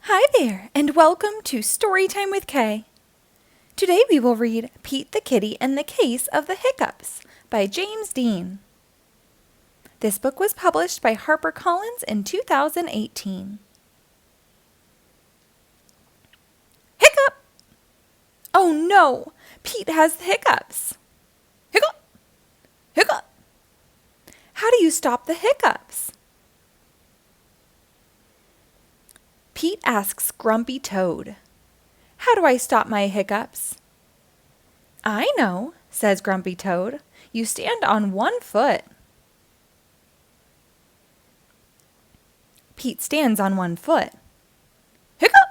Hi there, and welcome to Storytime with Kay. Today we will read Pete the Kitty and the Case of the Hiccups by James Dean. This book was published by HarperCollins in 2018. Hiccup! Oh no, Pete has the hiccups. Hiccup! Hiccup! How do you stop the hiccups? Pete asks Grumpy Toad, "How do I stop my hiccups?" "I know," says Grumpy Toad. "You stand on one foot." Pete stands on one foot. Hiccup!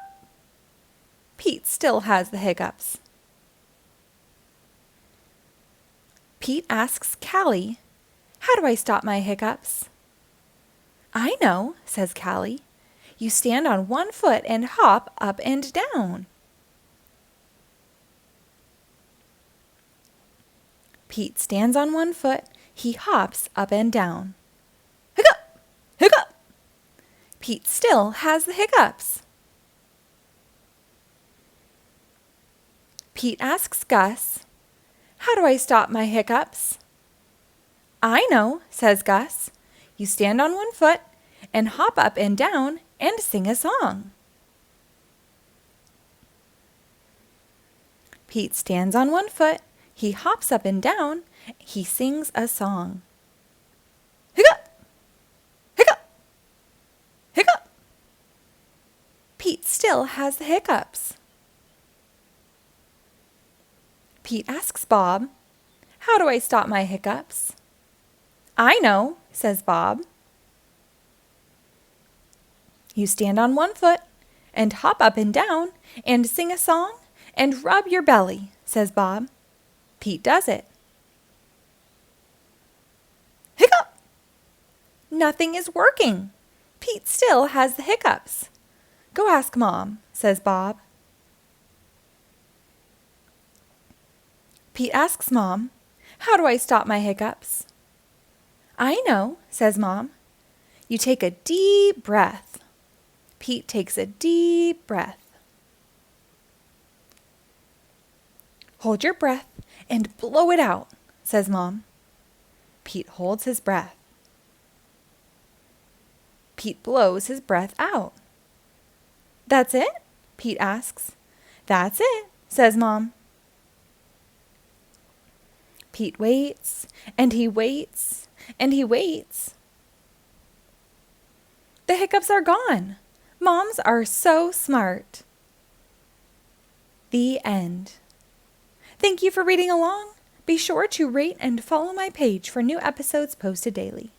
Pete still has the hiccups. Pete asks Callie, "How do I stop my hiccups?" "I know," says Callie. "You stand on one foot and hop up and down." Pete stands on one foot. He hops up and down. Hiccup! Hiccup! Pete still has the hiccups. Pete asks Gus, "How do I stop my hiccups?" "I know," says Gus. "You stand on one foot and hop up and down and sing a song." Pete stands on one foot. He hops up and down. He sings a song. Hiccup! Hiccup! Hiccup! Pete still has the hiccups. Pete asks Bob, "How do I stop my hiccups?" "I know," says Bob. "You stand on one foot and hop up and down and sing a song and rub your belly," says Bob. Pete does it. Hiccup! Nothing is working. Pete still has the hiccups. "Go ask Mom," says Bob. Pete asks Mom, "How do I stop my hiccups?" "I know," says Mom. "You take a deep breath." Pete takes a deep breath. "Hold your breath and blow it out," says Mom. Pete holds his breath. Pete blows his breath out. "That's it?" Pete asks. "That's it," says Mom. Pete waits, and he waits, and he waits. The hiccups are gone. Moms are so smart. The end. Thank you for reading along. Be sure to rate and follow my page for new episodes posted daily.